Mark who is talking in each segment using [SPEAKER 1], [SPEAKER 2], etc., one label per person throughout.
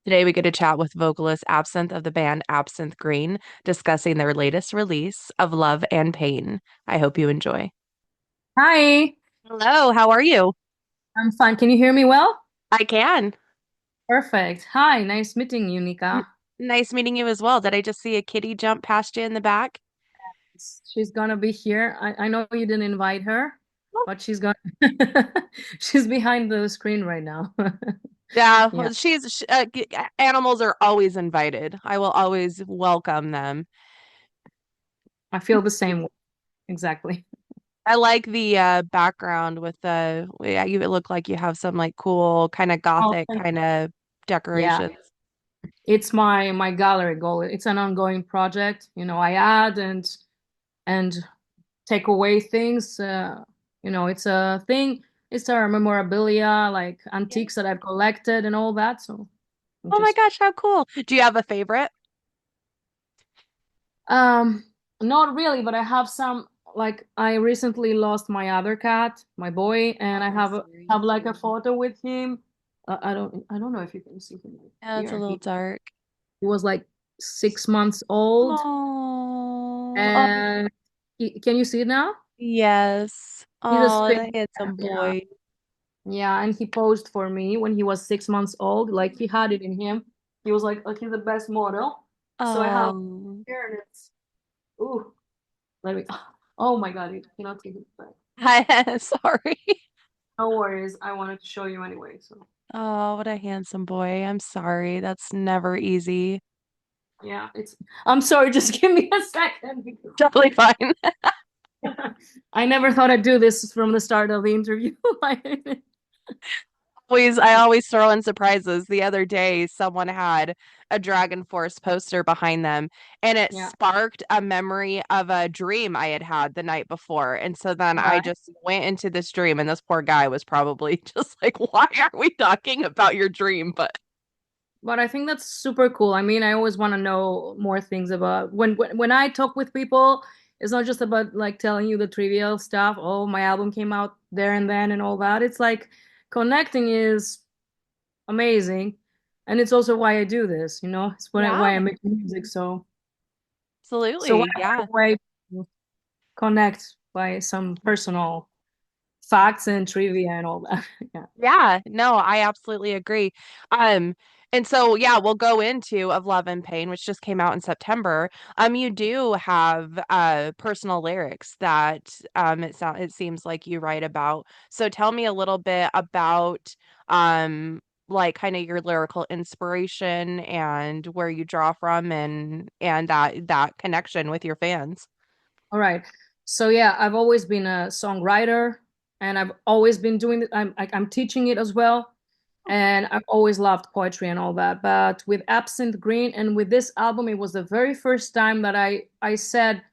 [SPEAKER 1] Today we get to chat with vocalist Absinthe of the band Absinthe Green, discussing their latest release of Love and Pain. I hope you enjoy.
[SPEAKER 2] Hi,
[SPEAKER 1] Hello, how are you?
[SPEAKER 2] I'm fine. Can you hear me well?
[SPEAKER 1] I can.
[SPEAKER 2] Perfect. Hi, nice meeting you,
[SPEAKER 1] N
[SPEAKER 2] Nika.
[SPEAKER 1] Nice meeting you as well. Did I just see a kitty jump past you in the back?
[SPEAKER 2] She's gonna be here. I know you didn't invite her, but she's gonna she's behind the screen right now.
[SPEAKER 1] Yeah,
[SPEAKER 2] Yeah,
[SPEAKER 1] well, animals are always invited. I will always welcome them.
[SPEAKER 2] I feel the same way. Exactly.
[SPEAKER 1] I like the background with yeah, you look like you have some like cool kind of
[SPEAKER 2] Oh,
[SPEAKER 1] gothic kind of
[SPEAKER 2] yeah.
[SPEAKER 1] decorations.
[SPEAKER 2] It's my gallery goal. It's an ongoing project. I add and take away things. It's a thing. It's our memorabilia, like antiques that I've collected and all that. So
[SPEAKER 1] Oh my
[SPEAKER 2] just
[SPEAKER 1] gosh, how cool. Do you have a favorite?
[SPEAKER 2] Um, not really, but I have some. Like I recently lost my other cat, my boy, and I
[SPEAKER 1] Oh,
[SPEAKER 2] have
[SPEAKER 1] sorry.
[SPEAKER 2] like a photo with him. I don't know if you can see him right
[SPEAKER 1] Yeah, it's a
[SPEAKER 2] here.
[SPEAKER 1] little
[SPEAKER 2] He
[SPEAKER 1] dark.
[SPEAKER 2] was like 6 months old,
[SPEAKER 1] Oh, oh,
[SPEAKER 2] and can you see it now?
[SPEAKER 1] yes.
[SPEAKER 2] He's a
[SPEAKER 1] Oh,
[SPEAKER 2] spin.
[SPEAKER 1] the handsome
[SPEAKER 2] Yeah,
[SPEAKER 1] boy.
[SPEAKER 2] yeah, and he posed for me when he was 6 months old. Like he had it in him. He was like he's the best model. So I have
[SPEAKER 1] Oh,
[SPEAKER 2] here, and it's ooh, let me. Oh my God, you cannot see his back.
[SPEAKER 1] sorry.
[SPEAKER 2] No worries. I wanted to show you anyway. So
[SPEAKER 1] Oh, what a handsome boy. I'm sorry. That's never easy.
[SPEAKER 2] yeah, it's. I'm sorry. Just give me a second.
[SPEAKER 1] Totally fine.
[SPEAKER 2] I never thought I'd do this from the start of the interview.
[SPEAKER 1] I always throw in surprises. The other day, someone had a Dragon Force poster behind them, and it
[SPEAKER 2] Yeah.
[SPEAKER 1] sparked a memory of a dream I had had the night before. And so then I
[SPEAKER 2] Right.
[SPEAKER 1] just went into this dream, and this poor guy was probably just like, "Why are we talking about your dream?" But
[SPEAKER 2] But I think that's super cool. I mean, I always want to know more things about when I talk with people, it's not just about like telling you the trivial stuff. Oh, my album came out there and then and all that. It's like connecting is amazing. And it's also why I do this, It's why I
[SPEAKER 1] yeah,
[SPEAKER 2] make music. So what
[SPEAKER 1] absolutely.
[SPEAKER 2] a
[SPEAKER 1] Yeah.
[SPEAKER 2] better way to connect by some personal facts and trivia and all that. Yeah.
[SPEAKER 1] Yeah, no, I absolutely agree. Um, and so yeah, we'll go into Of Love and Pain, which just came out in September. You do have personal lyrics that it seems like you write about. So tell me a little bit about like kind of your lyrical inspiration and where you draw from and that connection with your fans.
[SPEAKER 2] All right. So yeah, I've always been a songwriter and I've always been doing it. I'm teaching it as well. And I've always loved poetry and all that. But with Absinthe Green and with this album, it was the very first time that I said,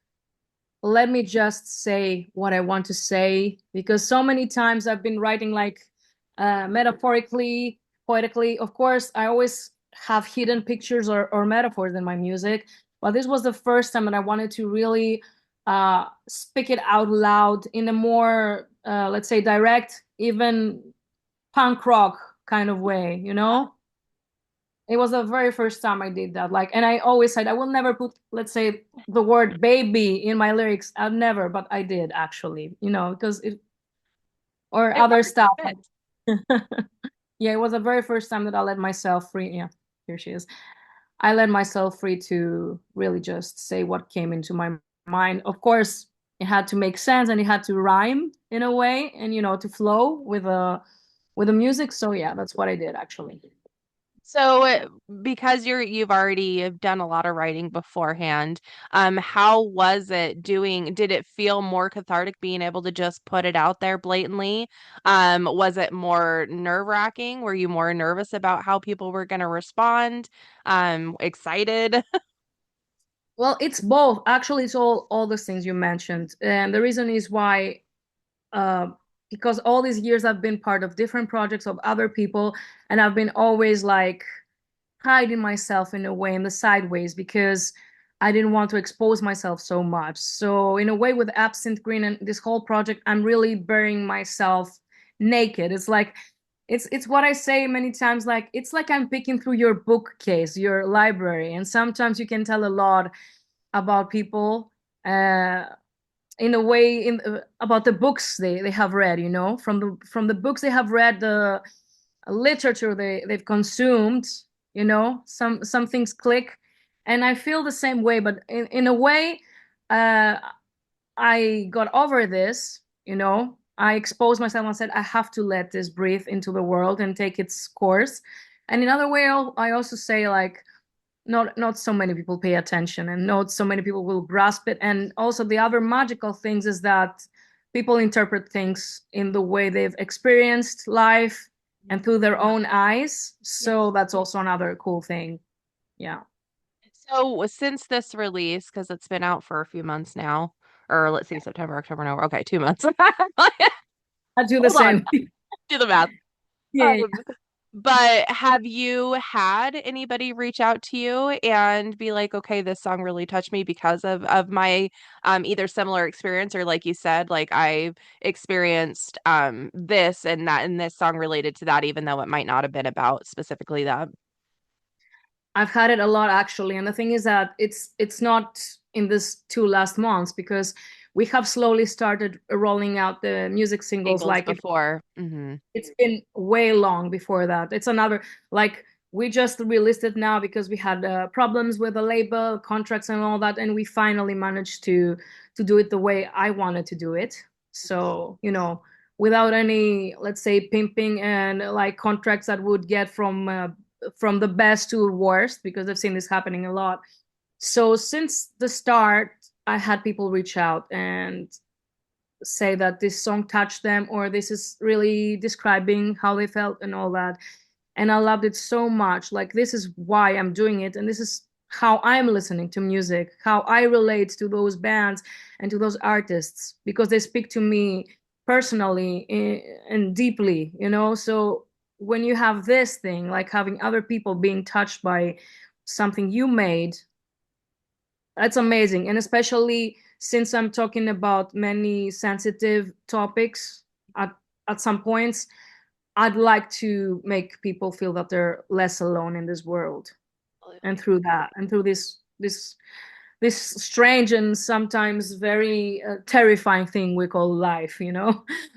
[SPEAKER 2] let me just say what I want to say. Because so many times I've been writing like metaphorically, poetically. Of course, I always have hidden pictures or metaphors in my music. But this was the first time that I wanted to really speak it out loud in a more, let's say, direct, even punk rock kind of way, It was the very first time I did that. Like, and I always said I will never put, let's say, the word baby in my lyrics. I've never, but I did actually, because it or
[SPEAKER 1] It
[SPEAKER 2] other
[SPEAKER 1] works.
[SPEAKER 2] stuff.
[SPEAKER 1] It fits.
[SPEAKER 2] Yeah, it was the very first time that I let myself free. Yeah, here she is. I let myself free to really just say what came into my mind. Of course, it had to make sense and it had to rhyme in a way and to flow with the music. So yeah, that's what I did actually.
[SPEAKER 1] So, because you've already done a lot of writing beforehand, how was it doing? Did it feel more cathartic being able to just put it out there blatantly? Was it more nerve-wracking? Were you more nervous about how people were going to respond? Excited?
[SPEAKER 2] Well, it's both. Actually, it's all those things you mentioned. And the reason is why uh because all these years I've been part of different projects of other people and I've been always like hiding myself in a way in the sideways because I didn't want to expose myself so much. So in a way with Absinthe Green and this whole project, I'm really burying myself naked. It's like It's what I say many times, like it's like I'm picking through your bookcase, your library, and sometimes you can tell a lot about people uh in a way in about the books they have read, from the books they have read, the literature they've consumed, some things click. And I feel the same way, but in a way, uh I got over this, I exposed myself and said, I have to let this breathe into the world and take its course. And in other way, I also say, like, not so many people pay attention, and not so many people will grasp it. And also the other magical things is that people interpret things in the way they've experienced life and through their own eyes. So
[SPEAKER 1] Yes.
[SPEAKER 2] that's also another cool thing. Yeah.
[SPEAKER 1] So since this release, because it's been out for a few months now, or let's see, September, October, November. Okay, 2 months.
[SPEAKER 2] I do the
[SPEAKER 1] Hold on,
[SPEAKER 2] same.
[SPEAKER 1] do the math.
[SPEAKER 2] Yeah.
[SPEAKER 1] Um, but have you had anybody reach out to you and be like, okay, this song really touched me because of my either similar experience, or like you said, like I've experienced this and that, and this song related to that, even though it might not have been about specifically that.
[SPEAKER 2] I've had it a lot actually, and the thing is that it's not in this two last months, because we have slowly started rolling out the music singles.
[SPEAKER 1] Singles
[SPEAKER 2] Like
[SPEAKER 1] before. Hmm.
[SPEAKER 2] it's been way long before that. It's another, like, we just released it now because we had problems with the label contracts and all that, and we finally managed to do it the way I wanted to do it. So, without any, let's say, pimping and like contracts that would get from the best to worst, because I've seen this happening a lot. So since the start, I had people reach out and say that this song touched them, or this is really describing how they felt and all that. And I loved it so much. Like, this is why I'm doing it, and this is how I'm listening to music, how I relate to those bands and to those artists, because they speak to me personally and deeply, so when you have this thing, like having other people being touched by something you made, that's amazing. And especially since I'm talking about many sensitive topics at some points, I'd like to make people feel that they're less alone in this world. And through that, and through this strange and sometimes very terrifying thing we call life.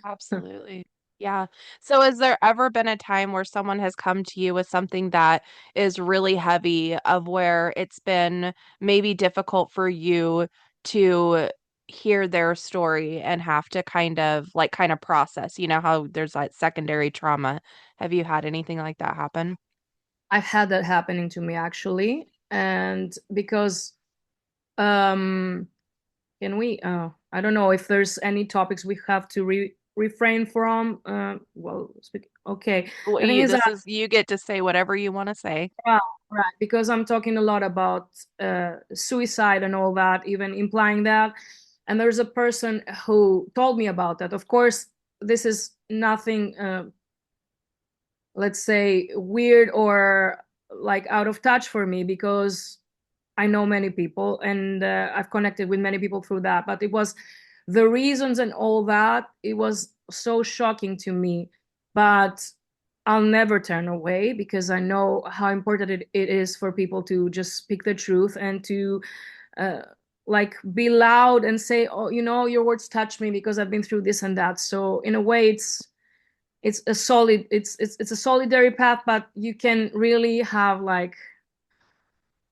[SPEAKER 1] Absolutely. Yeah. So has there ever been a time where someone has come to you with something that is really heavy, of where it's been maybe difficult for you to hear their story and have to kind of process, how there's that secondary trauma. Have you had anything like that happen?
[SPEAKER 2] I've had that happening to me actually. And because um can we? I don't know if there's any topics we have to refrain from. Well, okay.
[SPEAKER 1] Well,
[SPEAKER 2] The thing is that,
[SPEAKER 1] this is you get to say whatever you want to say.
[SPEAKER 2] yeah, right, because I'm talking a lot about suicide and all that, even implying that. And there's a person who told me about that. Of course, this is nothing, let's say, weird or like out of touch for me, because I know many people, and I've connected with many people through that. But it was the reasons and all that, it was so shocking to me. But I'll never turn away, because I know how important it is for people to just speak the truth and to uh, like be loud and say, oh, your words touch me because I've been through this and that. So in a way, it's a solid, it's a solidary path, but you can really have like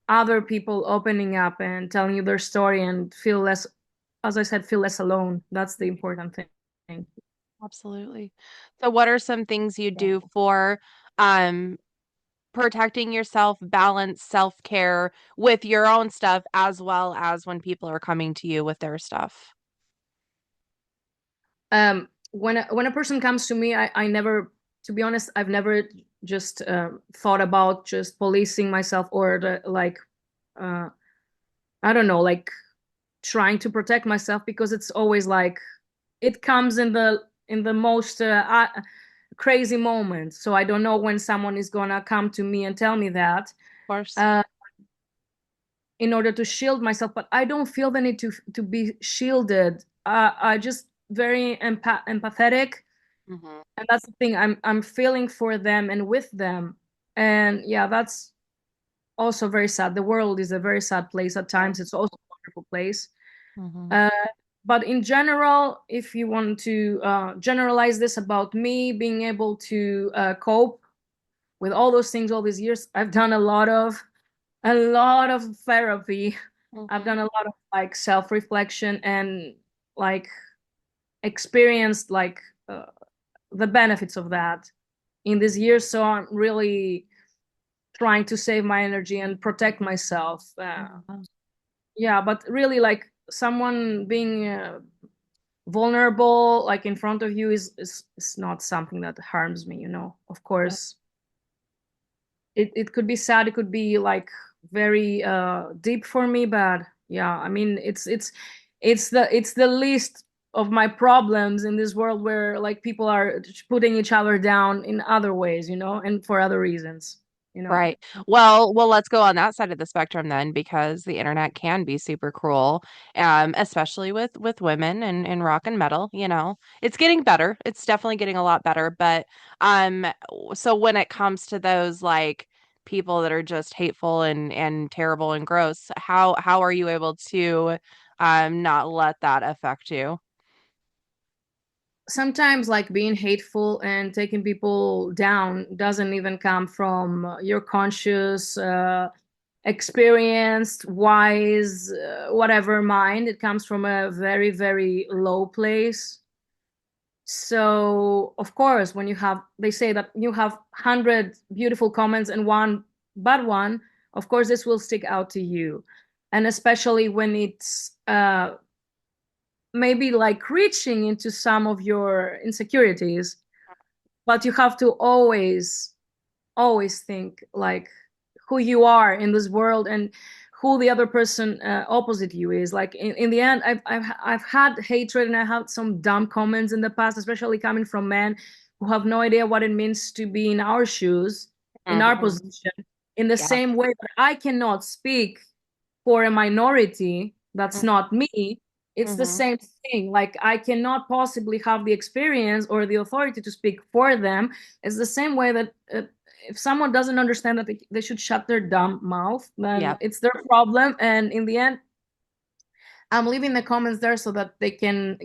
[SPEAKER 2] other people opening up and telling you their story and feel less, as I said, feel less alone. That's the important thing.
[SPEAKER 1] Absolutely. So what are some things you
[SPEAKER 2] Yeah.
[SPEAKER 1] do for um protecting yourself, balance self-care with your own stuff, as well as when people are coming to you with their stuff?
[SPEAKER 2] When a person comes to me, I never, to be honest, I've never just thought about just policing myself, or like uh, I don't know, like trying to protect myself, because it's always like it comes in the most crazy moment. So I don't know when someone is gonna come to me and tell me that.
[SPEAKER 1] Of course.
[SPEAKER 2] Uh, in order to shield myself, but I don't feel the need to be shielded. I just very empathetic,
[SPEAKER 1] Hmm.
[SPEAKER 2] And that's the thing. I'm feeling for them and with them. And yeah, that's also very sad. The world is a very sad place at
[SPEAKER 1] Yeah.
[SPEAKER 2] times. It's also a wonderful place.
[SPEAKER 1] Hmm.
[SPEAKER 2] Uh, but in general, if you want to generalize this about me being able to cope with all those things all these years, I've done a lot of therapy. I've
[SPEAKER 1] Hmm.
[SPEAKER 2] done a lot of like self-reflection and like experienced like the benefits of that in these years. So I'm really trying to save my energy and protect myself. Yeah, but really, like someone being vulnerable, like in front of you, is not something that harms me. Of
[SPEAKER 1] Yeah.
[SPEAKER 2] course, it could be sad. It could be like very deep for me, but yeah, I mean, it's the least of my problems in this world where like people are putting each other down in other ways, and for other reasons, you know.
[SPEAKER 1] Right. Well, let's go on that side of the spectrum then, because the internet can be super cruel, especially with women and rock and metal, you know. It's getting better. It's definitely getting a lot better, but so when it comes to those like people that are just hateful and terrible and gross, how are you able to not let that affect you?
[SPEAKER 2] Sometimes like being hateful and taking people down doesn't even come from your conscious experienced wise whatever mind. It comes from a very very low place. So of course, when they say that you have 100 beautiful comments and one bad one, of course this will stick out to you. And especially when it's maybe like reaching into some of your insecurities, but you have to always think like who you are in this world and who the other person opposite you is. Like in the end, I've had hatred and I had some dumb comments in the past, especially coming from men who have no idea what it means to be in our shoes, in our
[SPEAKER 1] Hmm.
[SPEAKER 2] position. In the
[SPEAKER 1] Yeah.
[SPEAKER 2] same way that I cannot speak for a minority that's not me, it's the
[SPEAKER 1] Mm-hmm.
[SPEAKER 2] same thing. Like I cannot possibly have the experience or the authority to speak for them. It's the same way that if someone doesn't understand that they should shut their dumb mouth, then
[SPEAKER 1] Yeah.
[SPEAKER 2] it's their problem. And in the end, I'm leaving the comments there so that they can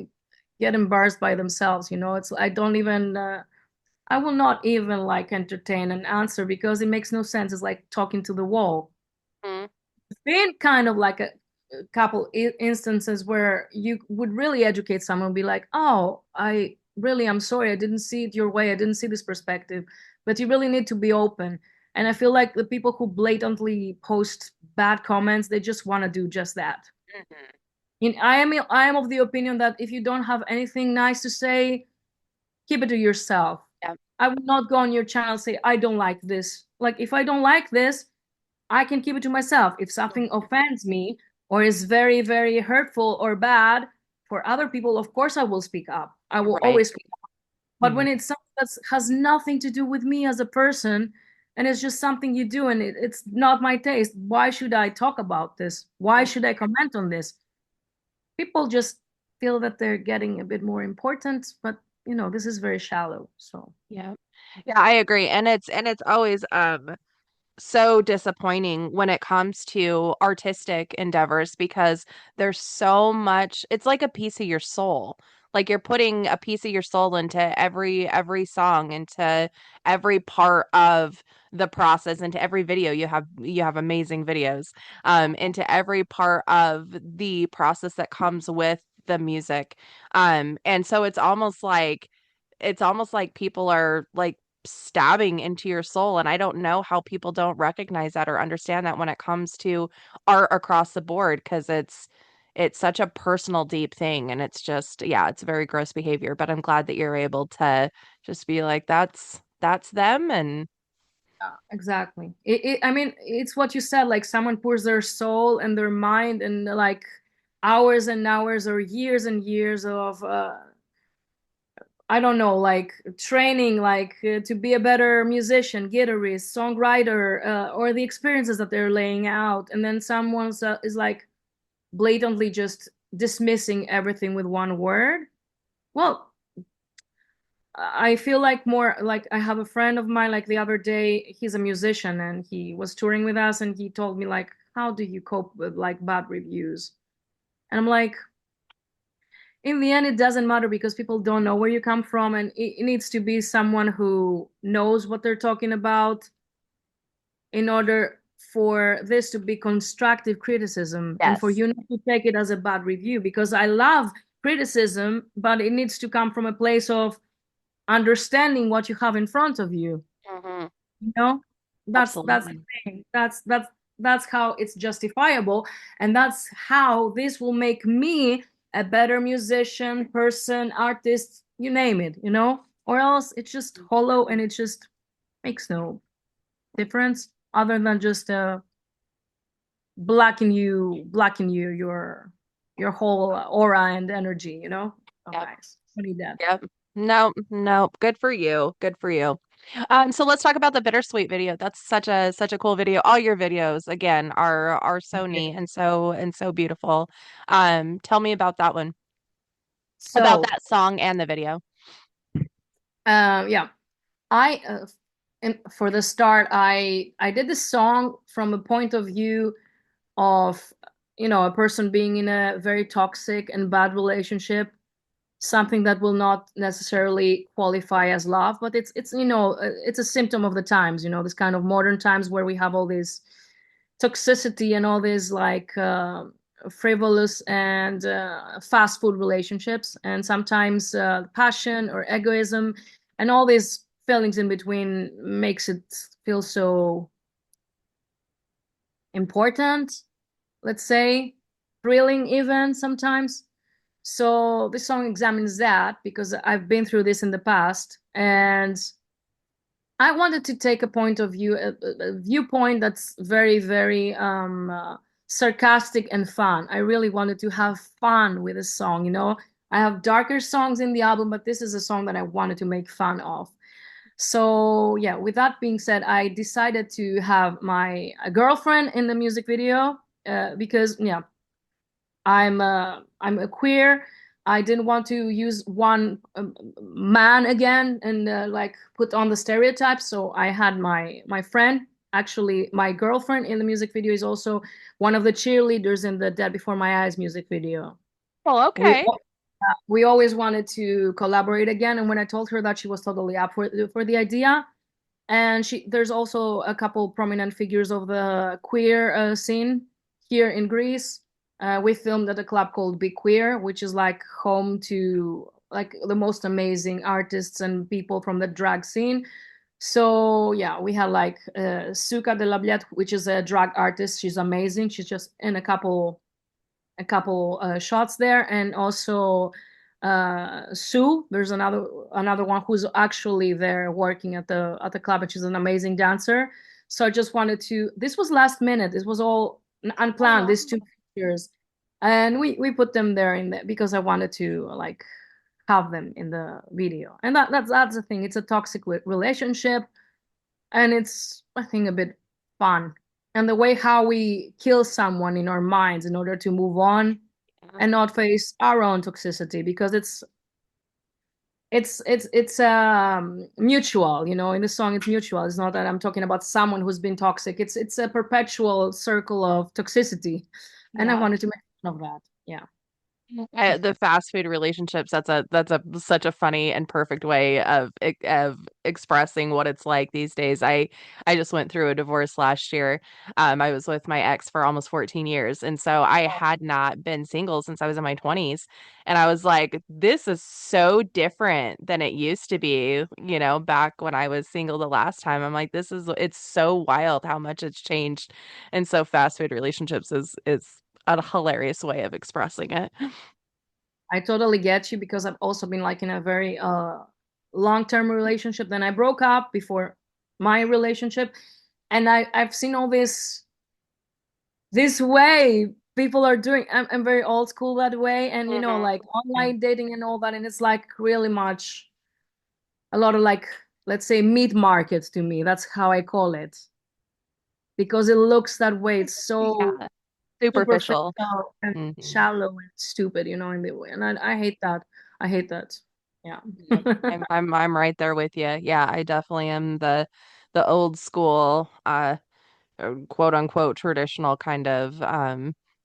[SPEAKER 2] get embarrassed by themselves. It's I don't even I will not even like entertain an answer because it makes no sense. It's like talking to the wall.
[SPEAKER 1] Mm-hmm.
[SPEAKER 2] Been kind of like a couple instances where you would really educate someone, be like, oh, I'm sorry, I didn't see it your way, I didn't see this perspective, but you really need to be open. And I feel like the people who blatantly post bad comments, they just want to do just that. I am of the opinion that if you don't have anything nice to say, keep it to yourself.
[SPEAKER 1] Yeah.
[SPEAKER 2] I would not go on your channel and say I don't like this. Like if I don't like this, I can keep it to myself. If something offends me or is very, very hurtful or bad for other people, of course I will speak up. I will
[SPEAKER 1] Right.
[SPEAKER 2] always speak up. But
[SPEAKER 1] Hmm.
[SPEAKER 2] when it's something that has nothing to do with me as a person and it's just something you do and it's not my taste, why should I talk about this? Why should I comment on this? People just feel that they're getting a bit more important, but this is very shallow. So
[SPEAKER 1] Yeah. Yeah, I agree. And it's always so disappointing when it comes to artistic endeavors because there's so much, it's like a piece of your soul. Like you're putting a piece of your soul into every song, into every part of the process, into every video. You have amazing videos. Into every part of the process that comes with the music. And so it's almost like people are like stabbing into your soul. And I don't know how people don't recognize that or understand that when it comes to art across the board, because it's such a personal, deep thing. And it's just, yeah, it's very gross behavior. But I'm glad that you're able to just be like, that's them. And
[SPEAKER 2] yeah, exactly. I mean, it's what you said. Like someone pours their soul and their mind and like hours and hours or years and years of I don't know, like training, like to be a better musician, guitarist, songwriter, or the experiences that they're laying out, and then someone is like blatantly just dismissing everything with one word. Well, I feel like more like I have a friend of mine, like the other day, he's a musician and he was touring with us and he told me like, how do you cope with like bad reviews? And I'm like, in the end, it doesn't matter because people don't know where you come from, and it needs to be someone who knows what they're talking about in order for this to be constructive criticism and for
[SPEAKER 1] Yes.
[SPEAKER 2] you not to take it as a bad review. Because I love criticism, but it needs to come from a place of understanding what you have in front of you.
[SPEAKER 1] Hmm.
[SPEAKER 2] You know, that's the
[SPEAKER 1] Absolutely.
[SPEAKER 2] thing. That's how it's justifiable, and that's how this will make me a better musician, person, artist, you name it, you know? Or else it's just hollow and it just makes no difference other than just blacken you your whole aura and energy, you know? Oh
[SPEAKER 1] Yep.
[SPEAKER 2] guys, I need that.
[SPEAKER 1] Yep. No, no. Good for you. Good for you. So let's talk about the bittersweet video. That's such a cool video. All your videos, again, are so neat and so beautiful. Tell me about that one, about
[SPEAKER 2] So
[SPEAKER 1] that song and the video.
[SPEAKER 2] yeah, I and for the start, I did this song from a point of view of, you know, a person being in a very toxic and bad relationship, something that will not necessarily qualify as love, but it's you know, it's a symptom of the times, you know, this kind of modern times where we have all this toxicity and all these like frivolous and fast food relationships, and sometimes passion or egoism and all these feelings in between makes it feel so important, let's say, thrilling even sometimes. So this song examines that because I've been through this in the past, and I wanted to take a point of view, a viewpoint that's very, very sarcastic and fun. I really wanted to have fun with this song. You know, I have darker songs in the album, but this is a song that I wanted to make fun of. So yeah, with that being said, I decided to have my girlfriend in the music video because yeah, I'm a queer. I didn't want to use one man again and like put on the stereotypes. So I had my friend, actually my girlfriend in the music video is also one of the cheerleaders in the Dead Before My Eyes music video.
[SPEAKER 1] Well,
[SPEAKER 2] We
[SPEAKER 1] okay.
[SPEAKER 2] we always wanted to collaborate again, and when I told her that, she was totally up for the idea. And there's also a couple prominent figures of the queer scene here in Greece. We filmed at a club called Be Queer, which is like home to like the most amazing artists and people from the drag scene. So yeah, we had like Suka de la Bliette, which is a drag artist. She's amazing. She's just in a couple shots there, and also Sue. There's another one who's actually there working at the club, and she's an amazing dancer. So I just wanted to. This was last minute. This was all
[SPEAKER 1] Oh,
[SPEAKER 2] unplanned.
[SPEAKER 1] wow.
[SPEAKER 2] These two features, and we put them there in the, because I wanted to like have them in the video. And that's the thing. It's a toxic relationship, and it's I think a bit fun. And the way how we kill someone in our minds in order to move on
[SPEAKER 1] Yeah.
[SPEAKER 2] and not face our own toxicity, because it's mutual, you know. In the song it's mutual. It's not that I'm talking about someone who's been toxic. It's a perpetual circle of toxicity, and I
[SPEAKER 1] Yeah.
[SPEAKER 2] wanted to make fun of that. Yeah.
[SPEAKER 1] The fast food relationships, that's a such a funny and perfect way of expressing what it's like these days. I just went through a divorce last year. I was with my ex for almost 14 years, and so I had not been single since I was in my 20s. And I was like, this is so different than it used to be, you know, back when I was single the last time. I'm like, it's so wild how much it's changed. And so fast food relationships is a hilarious way of expressing it.
[SPEAKER 2] I totally get you because I've also been like in a very long-term relationship. Then I broke up before my relationship, and I've seen all this way people are doing. I'm very old school that way, and you know,
[SPEAKER 1] Hmm.
[SPEAKER 2] like online dating and all that, and it's like really much a lot of like, let's say, meat markets to me. That's how I call it, because it looks that way. It's so
[SPEAKER 1] Yeah,
[SPEAKER 2] superficial
[SPEAKER 1] superficial.
[SPEAKER 2] and
[SPEAKER 1] Hmm.
[SPEAKER 2] shallow and stupid, you know, in the way. And I hate that. I hate that. Yeah.
[SPEAKER 1] Mhm. I'm right there with you. Yeah, I definitely am the old school quote unquote traditional kind of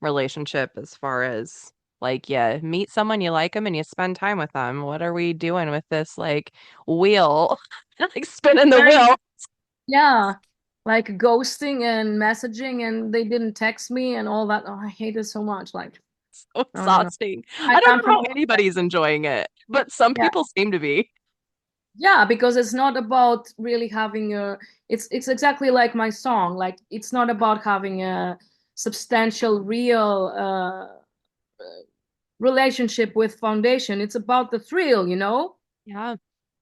[SPEAKER 1] relationship as far as like you meet someone, you like them and you spend time with them. What are we doing with this like wheel? Like spinning the
[SPEAKER 2] Very,
[SPEAKER 1] wheel.
[SPEAKER 2] yeah. Like ghosting and messaging, and they didn't text me and all that. Oh, I hate it so much. Like,
[SPEAKER 1] So
[SPEAKER 2] no, no, no.
[SPEAKER 1] exhausting.
[SPEAKER 2] I
[SPEAKER 1] I don't
[SPEAKER 2] come
[SPEAKER 1] know
[SPEAKER 2] from
[SPEAKER 1] how anybody's enjoying it, but some
[SPEAKER 2] yeah.
[SPEAKER 1] people seem to be.
[SPEAKER 2] Yeah, because it's not about really having a it's exactly like my song. Like it's not about having a substantial real relationship with foundation. It's about the thrill, you know?
[SPEAKER 1] Yeah.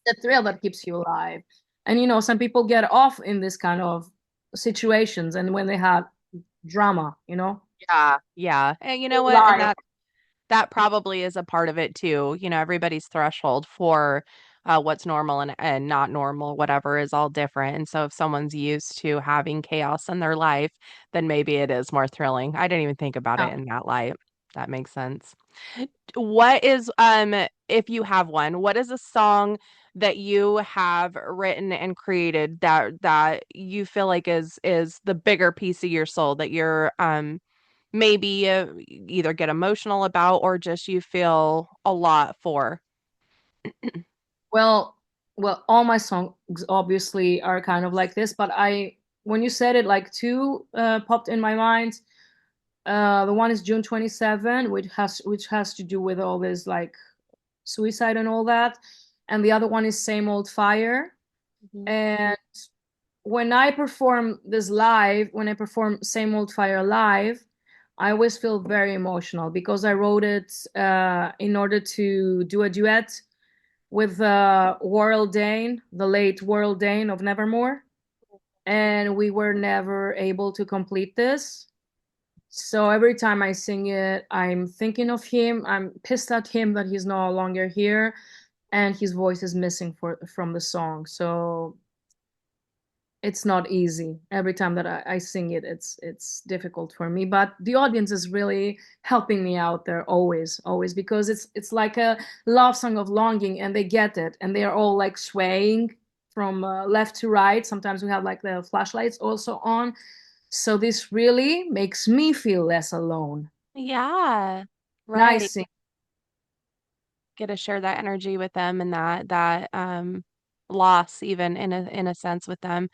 [SPEAKER 2] The thrill that keeps you alive. And you know, some people get off in this kind of situations and when they have drama, you know?
[SPEAKER 1] Yeah. Yeah. And you know what? And
[SPEAKER 2] Life.
[SPEAKER 1] that probably is a part of it too. You know, everybody's threshold for what's normal and not normal, whatever, is all different. And so if someone's used to having chaos in their life, then maybe it is more thrilling. I didn't even think about
[SPEAKER 2] Yeah.
[SPEAKER 1] it in that light. That makes sense. What is if you have one, what is a song that you have written and created that you feel like is the bigger piece of your soul that you're maybe either get emotional about or just you feel a lot for?
[SPEAKER 2] Well, all my songs obviously are kind of like this, but when you said it, like two popped in my mind. The one is June 27, which has to do with all this like suicide and all that, and the other one is Same Old Fire.
[SPEAKER 1] Mhm.
[SPEAKER 2] And when I perform Same Old Fire live, I always feel very emotional because I wrote it in order to do a duet with Warrell Dane, the late Warrell Dane of Nevermore, and we were never able to complete this. So every time I sing it, I'm thinking of him. I'm pissed at him that he's no longer here, and his voice is missing from the song. So it's not easy. Every time that I sing it, it's difficult for me. But the audience is really helping me out there always, always, because it's like a love song of longing, and they get it, and they are all like swaying from left to right. Sometimes we have like the flashlights also on, so this really makes me feel less alone.
[SPEAKER 1] Yeah. Right.
[SPEAKER 2] Nice.
[SPEAKER 1] Get to share that energy with them and that loss even in a sense with them.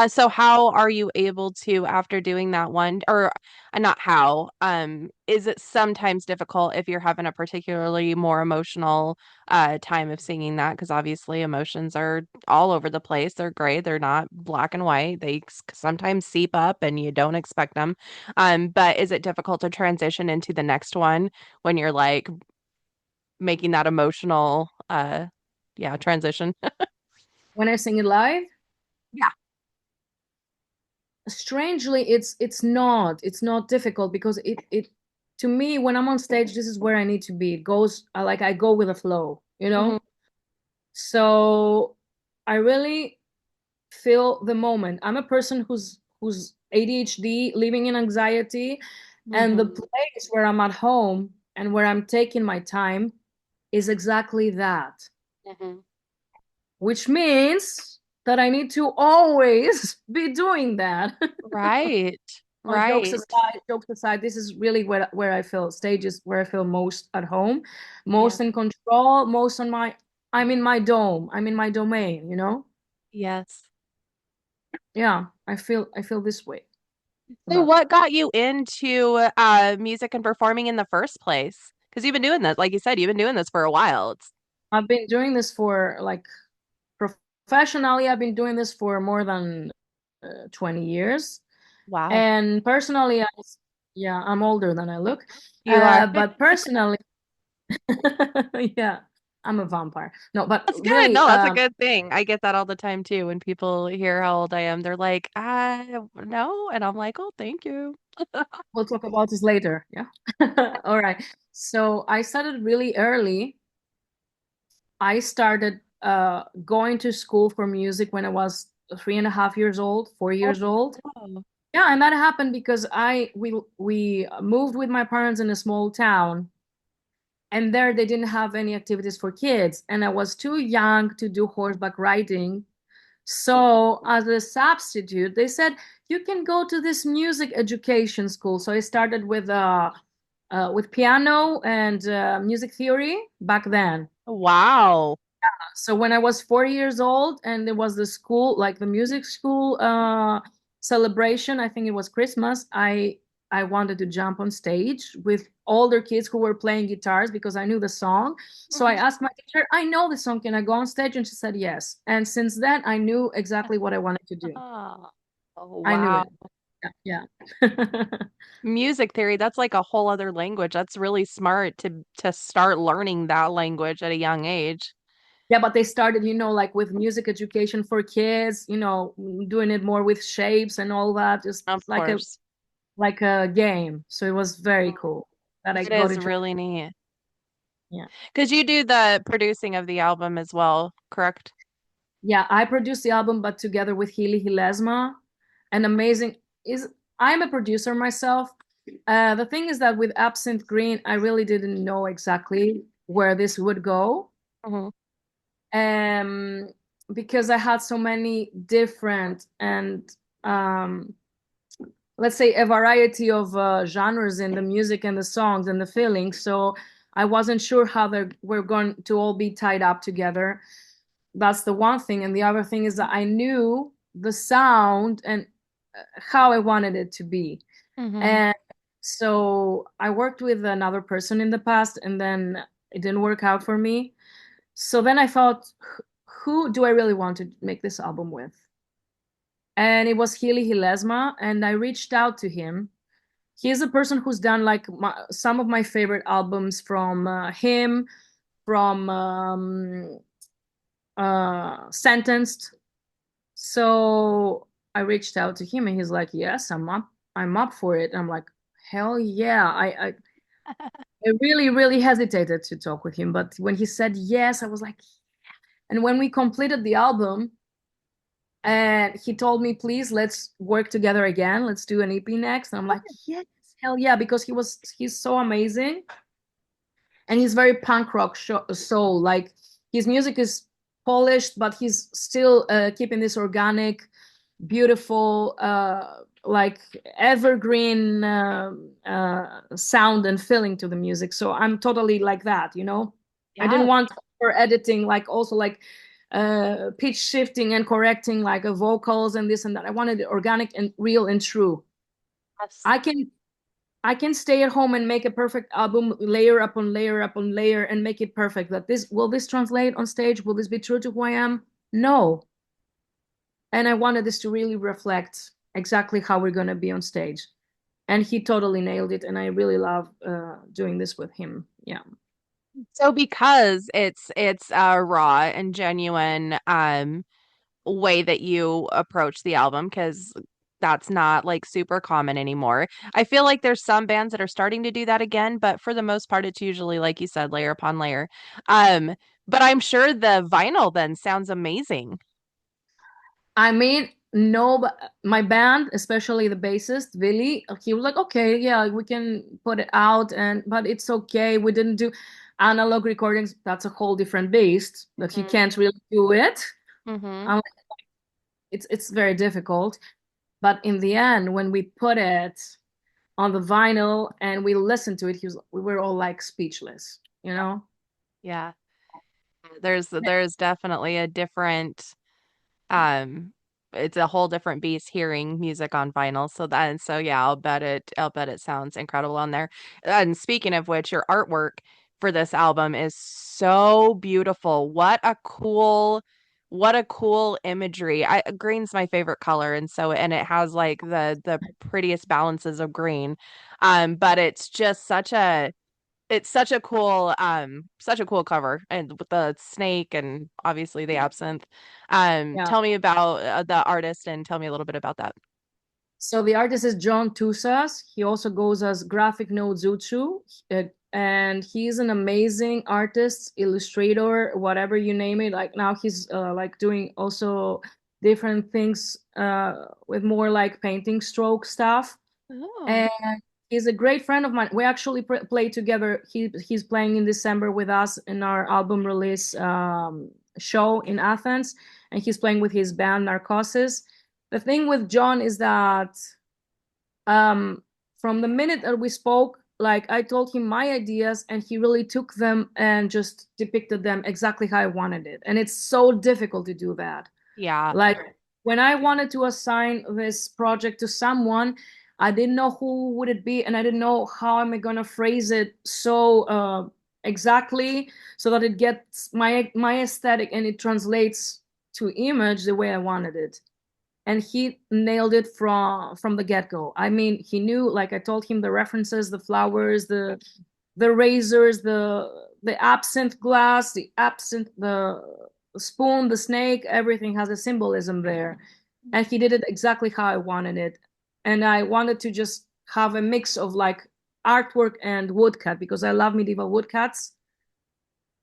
[SPEAKER 1] So how are you able to after doing that one or not how is it sometimes difficult if you're having a particularly more emotional time of singing that because obviously emotions are all over the place. They're gray, they're not black and white. They sometimes seep up and you don't expect them. But is it difficult to transition into the next one when you're like making that emotional yeah, transition.
[SPEAKER 2] When I sing it live,
[SPEAKER 1] Yeah.
[SPEAKER 2] strangely, it's not difficult because it to me, when I'm on stage, this is where I need to be. It goes like I go with the flow, you
[SPEAKER 1] Hmm.
[SPEAKER 2] know? So I really feel the moment. I'm a person who's ADHD, living in anxiety, and the
[SPEAKER 1] Hmm.
[SPEAKER 2] place where I'm at home and where I'm taking my time is exactly that,
[SPEAKER 1] Hmm.
[SPEAKER 2] which means that I need to always be doing that.
[SPEAKER 1] Right.
[SPEAKER 2] No, jokes
[SPEAKER 1] Right.
[SPEAKER 2] aside, jokes aside, this is really where I feel stages where I feel most at home,
[SPEAKER 1] Yeah.
[SPEAKER 2] most in control, most on my I'm in my dome, I'm in my domain, you know?
[SPEAKER 1] Yes.
[SPEAKER 2] Yeah, I feel this way
[SPEAKER 1] So
[SPEAKER 2] about
[SPEAKER 1] what
[SPEAKER 2] that.
[SPEAKER 1] got you into music and performing in the first place? Because you've been doing this, like you said, you've been doing this for a while. It's
[SPEAKER 2] I've been doing this for like professionally, I've been doing this for more than 20 years.
[SPEAKER 1] wow.
[SPEAKER 2] And personally, yeah, I'm older than I look.
[SPEAKER 1] You are.
[SPEAKER 2] But personally, yeah, I'm a vampire. No, but
[SPEAKER 1] That's good.
[SPEAKER 2] really,
[SPEAKER 1] No, that's a good thing. I get that all the time too. When people hear how old I am, they're like, I no. And I'm like, oh, thank you.
[SPEAKER 2] we'll talk about this later. Yeah. All right. So I started really early. I started going to school for music when I was 3.5 years old, 4 years old.
[SPEAKER 1] Oh,
[SPEAKER 2] Yeah, and that happened because I we moved with my parents in a small town, And there they didn't have any activities for kids, and I was too young to do horseback riding. So as a substitute, they said you can go to this music education school. So I started with piano and music theory back then.
[SPEAKER 1] Wow.
[SPEAKER 2] So when I was 4 years old, and there was the school, like the music school celebration, I think it was Christmas. I wanted to jump on stage with older kids who were playing guitars because I knew the song. So I asked my teacher, I know the song, can I go on stage? And she said yes. And since then, I knew exactly what I wanted to do.
[SPEAKER 1] Oh,
[SPEAKER 2] I knew
[SPEAKER 1] wow.
[SPEAKER 2] it. Yeah. Yeah.
[SPEAKER 1] Music theory, that's like a whole other language. That's really smart to start learning that language at a young age.
[SPEAKER 2] Yeah, but they started, like with music education for kids, doing it more with shapes and all that, just
[SPEAKER 1] Of
[SPEAKER 2] like a
[SPEAKER 1] course.
[SPEAKER 2] like a game. So it was very cool that I
[SPEAKER 1] It
[SPEAKER 2] got
[SPEAKER 1] is
[SPEAKER 2] into.
[SPEAKER 1] really neat.
[SPEAKER 2] Yeah.
[SPEAKER 1] Because you do the producing of the album as well, correct?
[SPEAKER 2] Yeah, I produced the album, but together with Healy Hilesma. And amazing is I'm a producer myself. The thing is that with Absinthe Green, I really didn't know exactly where this would go.
[SPEAKER 1] Hmm.
[SPEAKER 2] Um, because I had so many different and um, let's say a variety of genres in the music and the songs and the feelings. So I wasn't sure how they were going to all be tied up together. That's the one thing. And the other thing is that I knew the sound and how I wanted it to be.
[SPEAKER 1] Hmm.
[SPEAKER 2] And so I worked with another person in the past, and then it didn't work out for me. So then I thought, who do I really want to make this album with? And it was Healy Hilesma, and I reached out to him. He's a person who's done like some of my favorite albums from him, from Sentenced. So I reached out to him, and he's like, "Yes, I'm up for it." And I'm like, "Hell yeah!" I really, really hesitated to talk with him, but when he said yes, I was like, and when we completed the album, and he told me, please, let's work together again. Let's do an EP next. And I'm like, yes, hell yeah, because he's so amazing. And he's very punk rock soul. Like his music is polished, but he's still keeping this organic, beautiful, like evergreen sound and feeling to the music. So I'm totally like that. I didn't
[SPEAKER 1] Yeah,
[SPEAKER 2] want for editing, like also like pitch shifting and correcting like vocals and this and that. I wanted it organic and real and true.
[SPEAKER 1] yes.
[SPEAKER 2] I can I can stay at home and make a perfect album, layer upon layer upon layer, and make it perfect. That this will this translate on stage? Will this be true to who I am? No. And I wanted this to really reflect exactly how we're gonna be on stage. And he totally nailed it. And I really love doing this with him. Yeah.
[SPEAKER 1] So because it's a raw and genuine way that you approach the album, because that's not like super common anymore. I feel like there's some bands that are starting to do that again, but for the most part it's usually like you said, layer upon layer. Um, but I'm sure the vinyl then sounds amazing.
[SPEAKER 2] I mean, no, but my band, especially the bassist, Willy, he was like, okay, yeah, we can put it out, but it's okay. We didn't do analog recordings. That's a whole different beast that he
[SPEAKER 1] Hmm.
[SPEAKER 2] can't really do it.
[SPEAKER 1] Hmm.
[SPEAKER 2] Um, it's very difficult. But in the end, when we put it on the vinyl and we listened to it, we were all like speechless, you know?
[SPEAKER 1] Yeah. There's definitely a different um it's a whole different beast hearing music on vinyl. So yeah, I'll bet it sounds incredible on there. And speaking of which, your artwork for this album is so beautiful. What a cool imagery. Green's my favorite color, and it has like the prettiest balances of green. But it's such a cool cover, and with the snake and obviously the absinthe.
[SPEAKER 2] Yeah.
[SPEAKER 1] Tell me about the artist and tell me a little bit about that.
[SPEAKER 2] So the artist is John Tusas. He also goes as Graphic No Zutsu, and he's an amazing artist, illustrator, whatever you name it. Like now he's like doing also different things with more like painting stroke stuff.
[SPEAKER 1] Oh.
[SPEAKER 2] And He's a great friend of mine. We actually play together. He's playing in December with us in our album release show in Athens, and he's playing with his band Narcosis. The thing with John is that um, from the minute that we spoke, like I told him my ideas, and he really took them and just depicted them exactly how I wanted it. And it's so difficult to do that.
[SPEAKER 1] Yeah.
[SPEAKER 2] Like when I wanted to assign this project to someone, I didn't know who would it be, and I didn't know how am I gonna phrase it so exactly so that it gets my aesthetic and it translates to image the way I wanted it. And he nailed it from the get-go. I mean, he knew, like I told him, the references, the flowers, the razors, the absinthe glass, the absinthe, the spoon, the snake, everything has a symbolism there. And he did it exactly how I wanted it. And I wanted to just have a mix of like artwork and woodcut because I love medieval woodcuts.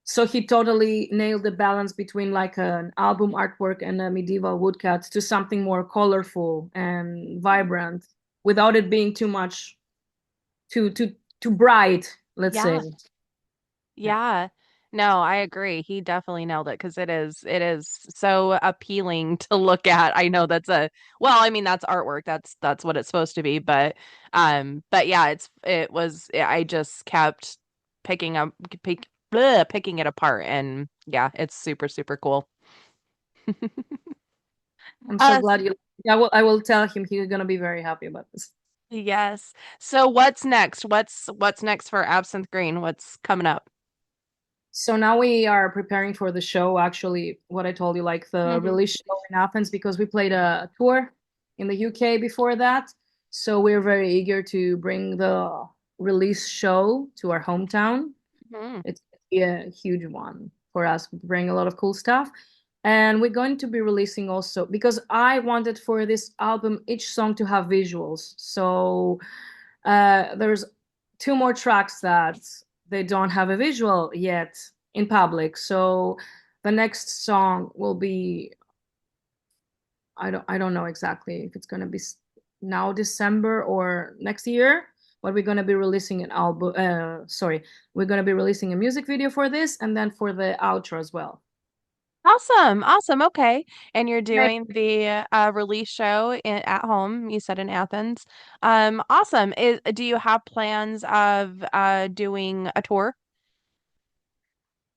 [SPEAKER 2] So he totally nailed the balance between like an album artwork and a medieval woodcut to something more colorful and vibrant without it being too much too bright, let's say.
[SPEAKER 1] Yeah.
[SPEAKER 2] Yeah.
[SPEAKER 1] Yeah. No, I agree. He definitely nailed it because it is so appealing to look at. I know that's a well, I mean that's artwork. That's what it's supposed to be, but yeah, I just kept picking up picking it apart and yeah, it's super super cool.
[SPEAKER 2] I'm so
[SPEAKER 1] Uh
[SPEAKER 2] glad you I will tell him he's gonna be very happy about this.
[SPEAKER 1] yes. So what's next? What's next for Absinthe Green? What's coming up?
[SPEAKER 2] So now we are preparing for the show, actually, what I told you, like the
[SPEAKER 1] Hmm.
[SPEAKER 2] release show in Athens, because we played a tour in the UK before that. So we're very eager to bring the release show to our hometown.
[SPEAKER 1] Hmm.
[SPEAKER 2] It's a huge one for us, bring a lot of cool stuff. And we're going to be releasing also, because I wanted for this album each song to have visuals. So there's two more tracks that they don't have a visual yet in public. So the next song will be I don't know exactly if it's going to be now December or next year, but we're going to be releasing an album sorry, we're going to be releasing a music video for this and then for the outro as well.
[SPEAKER 1] Awesome. Awesome. Okay. And you're
[SPEAKER 2] Maybe
[SPEAKER 1] doing the release show at home, you said in Athens. Awesome. Do you have plans of doing a tour?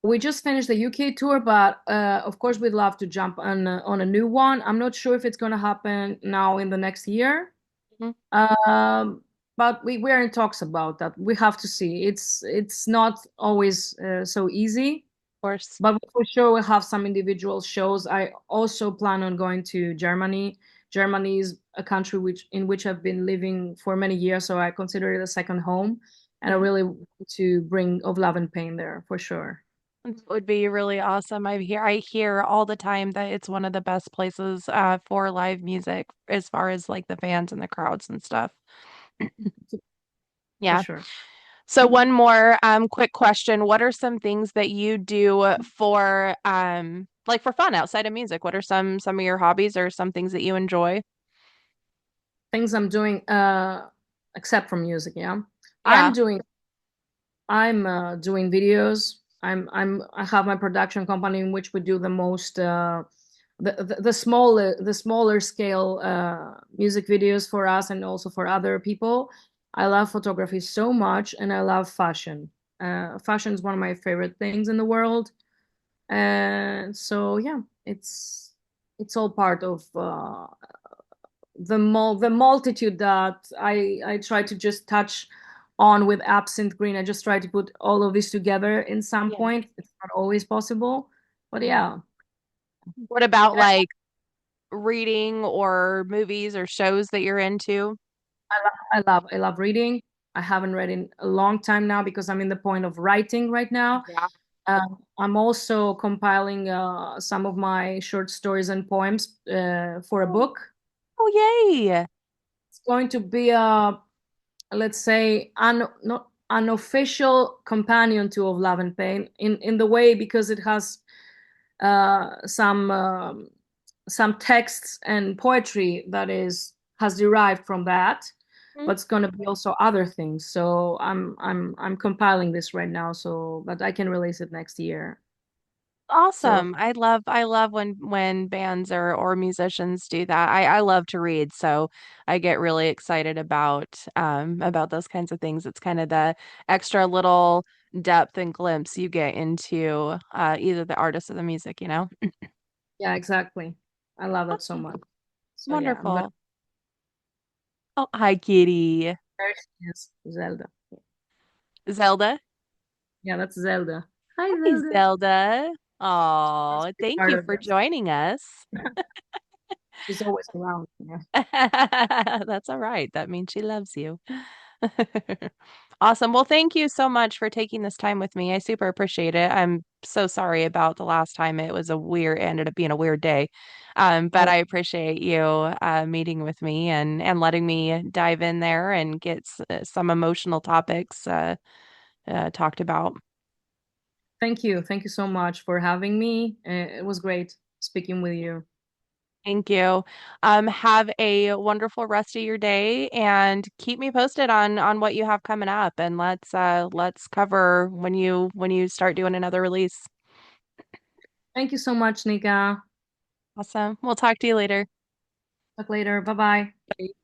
[SPEAKER 2] we just finished the UK tour, but of course we'd love to jump on a new one. I'm not sure if it's going to happen now in the next year.
[SPEAKER 1] Mhm. Of
[SPEAKER 2] Um, but we're in talks about that. We have to see. It's not always so easy,
[SPEAKER 1] course.
[SPEAKER 2] but for sure we'll have some individual shows. I also plan on going to Germany. Germany is a country in which I've been living for many years, so I consider it a second home, and I
[SPEAKER 1] Mhm.
[SPEAKER 2] really want to bring Of Love and Pain there for sure.
[SPEAKER 1] It would be really awesome. I hear all the time that it's one of the best places for live music as far as like the fans and the crowds and stuff.
[SPEAKER 2] For
[SPEAKER 1] Yeah.
[SPEAKER 2] sure.
[SPEAKER 1] So one more quick question. What are some things that you do for like for fun outside of music? What are some of your hobbies or some things that you enjoy?
[SPEAKER 2] Things I'm doing, except from music, yeah. I'm
[SPEAKER 1] Yeah.
[SPEAKER 2] doing I'm doing videos. I have my production company in which we do the most the smaller scale music videos for us and also for other people. I love photography so much, and I love fashion. Fashion is one of my favorite things in the world, and so yeah, it's all part of the multitude that I try to just touch on with Absinthe Green. I just try to put all of this together in some
[SPEAKER 1] Yeah.
[SPEAKER 2] point. It's not always possible, but yeah.
[SPEAKER 1] What about
[SPEAKER 2] Yeah,
[SPEAKER 1] like reading or movies or shows that you're into?
[SPEAKER 2] I love reading. I haven't read in a long time now because I'm in the point of writing right now.
[SPEAKER 1] Yeah.
[SPEAKER 2] I'm also compiling some of my short stories and poems for a
[SPEAKER 1] Oh,
[SPEAKER 2] book.
[SPEAKER 1] oh, yay.
[SPEAKER 2] It's going to be a, let's say, not an official companion to Of Love and Pain in the way, because it has some texts and poetry that is has derived from that.
[SPEAKER 1] Mhm.
[SPEAKER 2] but it's gonna be also other things. So I'm compiling this right now, so but I can release it next year. So
[SPEAKER 1] Awesome. I love when bands or musicians do that. I love to read, so I get really excited about those kinds of things. It's kind of the extra little depth and glimpse you get into either the artist or the music, you know?
[SPEAKER 2] yeah, exactly. I love that so
[SPEAKER 1] Awesome.
[SPEAKER 2] much. So yeah, I'm gonna.
[SPEAKER 1] Wonderful. Oh, hi, kitty.
[SPEAKER 2] There she is, Zelda.
[SPEAKER 1] Zelda.
[SPEAKER 2] Yeah, that's Zelda. Hi,
[SPEAKER 1] Hi,
[SPEAKER 2] Zelda.
[SPEAKER 1] Zelda.
[SPEAKER 2] Must
[SPEAKER 1] Oh,
[SPEAKER 2] be
[SPEAKER 1] thank
[SPEAKER 2] part
[SPEAKER 1] you
[SPEAKER 2] of
[SPEAKER 1] for
[SPEAKER 2] this.
[SPEAKER 1] joining us.
[SPEAKER 2] She's always around. Yeah.
[SPEAKER 1] That's all right. That means she loves you. Awesome. Well, thank you so much for taking this time with me. I super appreciate it. I'm so sorry about the last time. It was a weird, ended up being a weird day. But
[SPEAKER 2] Oh,
[SPEAKER 1] I appreciate you meeting with me and letting me dive in there and get some emotional topics talked about.
[SPEAKER 2] thank you. Thank you so much for having me. It was great speaking with you.
[SPEAKER 1] Thank you. Have a wonderful rest of your day and keep me posted on what you have coming up and let's cover when you start doing another release.
[SPEAKER 2] Thank you so much, Nika.
[SPEAKER 1] Awesome. We'll talk to you later.
[SPEAKER 2] Talk later. Bye bye.